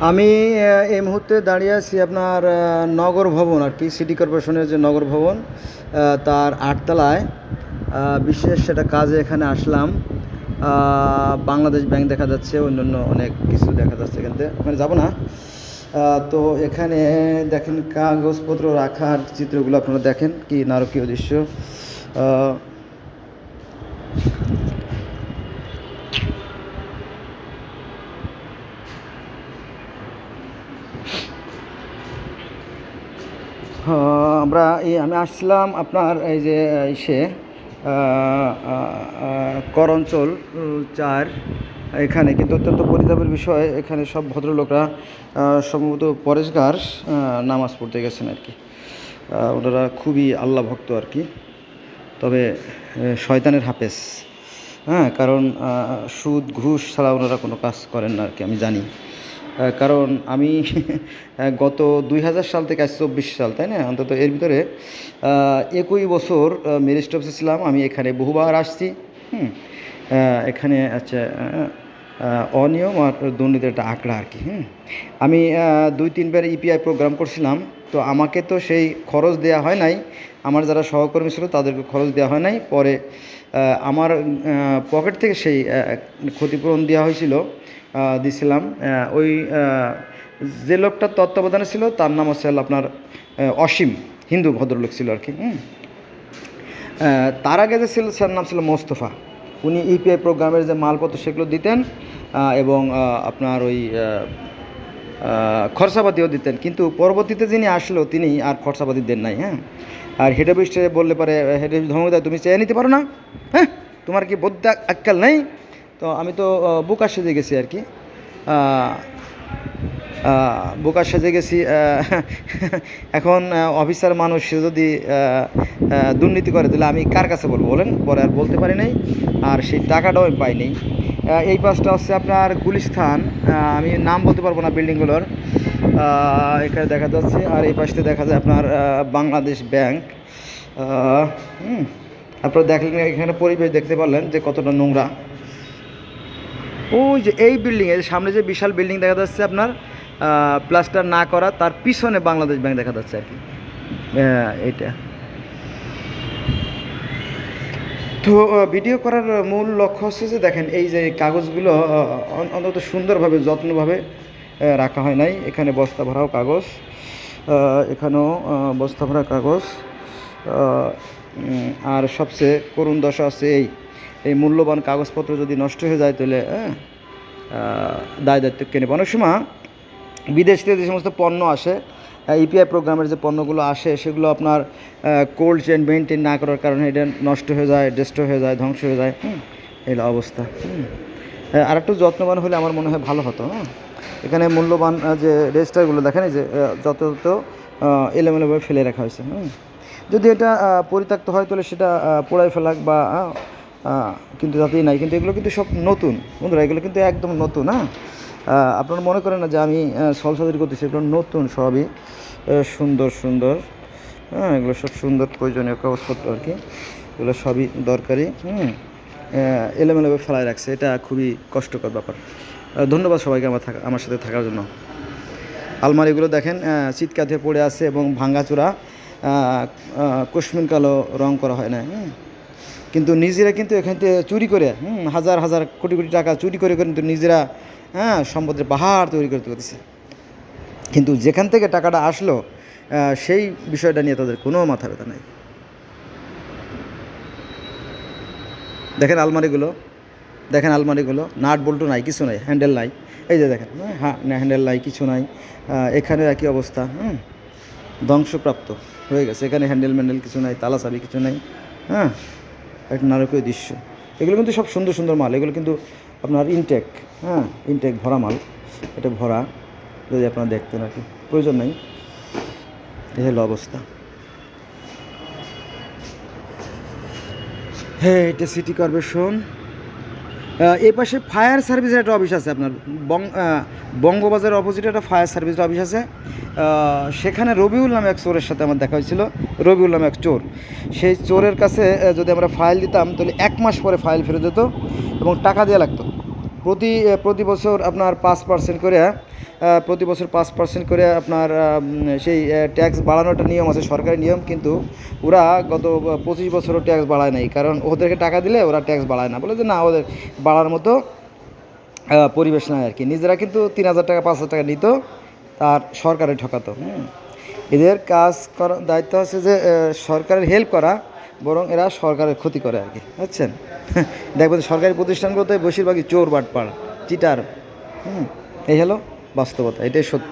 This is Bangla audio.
আমি এই মুহূর্তে দাঁড়িয়ে আছি আপনার নগর ভবন আর কি, সিটি কর্পোরেশনের যে নগর ভবন তার 8 তলায়। বিশেষ একটা কাজে এখানে আসলাম। বাংলাদেশ ব্যাংক দেখা যাচ্ছে, অন্যান্য অনেক কিছু দেখা যাচ্ছে এখান থেকে, মানে যাবো না। তো এখানে দেখেন কাগজপত্র রাখার চিত্রগুলো আপনারা দেখেন, কি নারকীয় দৃশ্য। আমি আসছিলাম আপনার এই যে কর অঞ্চল 4 এখানে, কিন্তু অত্যন্ত পরিতাপের বিষয়, এখানে সব ভদ্রলোকরা সম্ভবত পরেশগার নামাজ পড়তে গেছেন আর কি। ওনারা খুবই আল্লাহ ভক্ত আর কি, তবে শয়তানের হাফেজ। কারণ সুদ ঘুষ ছাড়া ওনারা কোনো কাজ করেন না আর কি, আমি জানি। কারণ আমি গত 2000 সাল থেকে আজ 24 সাল, তাই না, অন্তত এর ভিতরে 21 বছর ম্যাজিস্ট্রেট অফিসে ছিলাম। আমি এখানে বহুবার আসছি। এখানে আচ্ছা অনিয়ম আর দুর্নীতির একটা আঁকড়া আর কি। আমি 2-3 বার ইপিআই প্রোগ্রাম করছিলাম, তো আমাকে তো সেই খরচ দেওয়া হয় নাই, আমার যারা সহকর্মী ছিল তাদেরকে খরচ দেওয়া হয় নাই। পরে আমার পকেট থেকে সেই ক্ষতিপূরণ দেওয়া হয়েছিল, দিছিলাম। ওই যে লোকটার তত্ত্বাবধানে ছিল তার নাম হচ্ছে আপনার অসীম, হিন্দু ভদ্রলোক ছিল আর কি। তার আগে যে ছিল তার নাম ছিল মোস্তফা। উনি ইপিআই প্রোগ্রামের যে মালপত্র সেগুলো দিতেন, এবং আপনার ওই খরচাপাতিও দিতেন। কিন্তু পরবর্তীতে যিনি আসলো তিনি আর খরচাপাতি দেন নাই। আর হেড অফিসে বললে পারে, হেড অফিস ধমক দেয়, তুমি চেয়ে নিতে পারো না? তোমার কি বোধ আক্কাল নেই? তো আমি তো বোকা সেজে গেছি আর কি, বোকা সেজে গেছি। এখন অফিসার মানুষ, সে যদি দুর্নীতি করে তাহলে আমি কার কাছে বলবো বলেন? পরে আর বলতে পারি নাই, আর সেই টাকাটাও আমি পাইনি। এই পাশটা হচ্ছে আপনার গুলিস্তান, আমি নাম বলতে পারবো না বিল্ডিংগুলোর, এখানে দেখা যাচ্ছে। আর এই পাশে দেখা যায় আপনার বাংলাদেশ ব্যাংক। আপনারা দেখলেন এখানে পরিবেশ দেখতে পারলেন যে কতটা নোংরা। ওই যে এই বিল্ডিংয়ের সামনে যে বিশাল বিল্ডিং দেখা যাচ্ছে আপনার, প্লাস্টার না করা, তার পিছনে বাংলাদেশ ব্যাংক দেখা যাচ্ছে আর কি। এইটা তো ভিডিও করার মূল লক্ষ্য হচ্ছে যে দেখেন এই যে কাগজগুলো অন্তত সুন্দরভাবে যত্নভাবে রাখা হয় নাই। এখানে বস্তা ভরাও কাগজ, এখানেও বস্তা ভরা কাগজ। আর সবচেয়ে করুণ দশা আছে এই মূল্যবান কাগজপত্র যদি নষ্ট হয়ে যায় তাহলে দায় দায়িত্ব কে নেবে? অনেক সময় বিদেশ থেকে যে সমস্ত পণ্য আসে, ইপিআই প্রোগ্রামের যে পণ্যগুলো আসে, সেগুলো আপনার কোল্ড চেইন মেনটেন না করার কারণে এটা নষ্ট হয়ে যায়, ডেস্ট্রয় হয়ে যায়, ধ্বংস হয়ে যায়। এই অবস্থা। আর একটু যত্নবান হলে আমার মনে হয় ভালো হতো। এখানে মূল্যবান যে রেজিস্টারগুলো দেখেন, এই যে যত এলোমেলোভাবে ফেলে রাখা হয়েছে। যদি এটা পরিত্যক্ত হয় তাহলে সেটা পোড়াই ফেলাক বা কিন্তু তাতেই নাই। কিন্তু এগুলো কিন্তু সব নতুন বন্ধুরা, এগুলো কিন্তু একদম নতুন। আপনারা মনে করেন না যে আমি সলসাদি করতেছি, এগুলো নতুন, সবই সুন্দর সুন্দর। এগুলো সব সুন্দর প্রয়োজনীয় কাগজপত্র আর কি, এগুলো সবই দরকারি। এলোমেলোভাবে ফেলায় রাখছে, এটা খুবই কষ্টকর ব্যাপার। ধন্যবাদ সবাইকে আমার সাথে থাকার জন্য। আলমারিগুলো দেখেন চিৎকার হয়ে পড়ে আছে এবং ভাঙ্গাচোরা, কুশমিন কালো রং করা হয় না। কিন্তু নিজেরা কিন্তু এখান থেকে চুরি করে হাজার হাজার কোটি কোটি টাকা চুরি করে কিন্তু নিজেরা সম্পদের পাহাড় তৈরি করতে পারতেছে। কিন্তু যেখান থেকে টাকাটা আসলো সেই বিষয়টা নিয়ে তাদের কোনো মাথা ব্যথা নেই। দেখেন আলমারিগুলো নাট বল্টু নাই, কিছু নাই, হ্যান্ডেল নাই। এই যে দেখেন, হ্যান্ডেল নাই, কিছু নাই। এখানে একই অবস্থা, ধ্বংসপ্রাপ্ত হয়ে গেছে। এখানে হ্যান্ডেল কিছু নাই, তালা চাবি কিছু নাই। একটা নারকীয় দৃশ্য। এগুলো কিন্তু সব সুন্দর সুন্দর মাল, এগুলো কিন্তু আপনার ইনটেক, ইনটেক ভরা মাল। এটা ভরা, যদি আপনারা দেখতেন আর কি, প্রয়োজন নেই। এই হলো অবস্থা। এটা সিটি কর্পোরেশন। এই পাশে ফায়ার সার্ভিসের একটা অফিস আছে আপনার, বঙ্গবাজারের অপোজিটে একটা ফায়ার সার্ভিসের অফিস আছে। সেখানে রবিউল নামে এক চোরের সাথে আমার দেখা হয়েছিল। রবিউল নামে এক চোর, সেই চোরের কাছে যদি আমরা ফাইল দিতাম তাহলে 1 মাস পরে ফাইল ফেরত দিত এবং টাকা দেওয়া লাগতো। প্রতি বছর আপনার 5% করে প্রতি বছর 5% করে আপনার সেই ট্যাক্স বাড়ানোটা নিয়ম আছে, সরকারি নিয়ম, কিন্তু ওরা গত 25 বছরও ট্যাক্স বাড়ায় নাই, কারণ ওদেরকে টাকা দিলে ওরা ট্যাক্স বাড়ায় না, বলে যে না ওদের বাড়ার মতো পরিবেশ নাই আর কি। নিজেরা কিন্তু 3,000 টাকা 5,000 টাকা নিত, আর সরকারে ঠকাতো। এদের কাজ করার দায়িত্ব আছে যে সরকারের হেল্প করা, বরং এরা সরকারের ক্ষতি করে আর কি, বুঝছেন। দেখবেন সরকারি প্রতিষ্ঠানগুলোতে বেশিরভাগই চোর বাটপার চিটার। এই হলো বাস্তবতা, এটাই সত্য।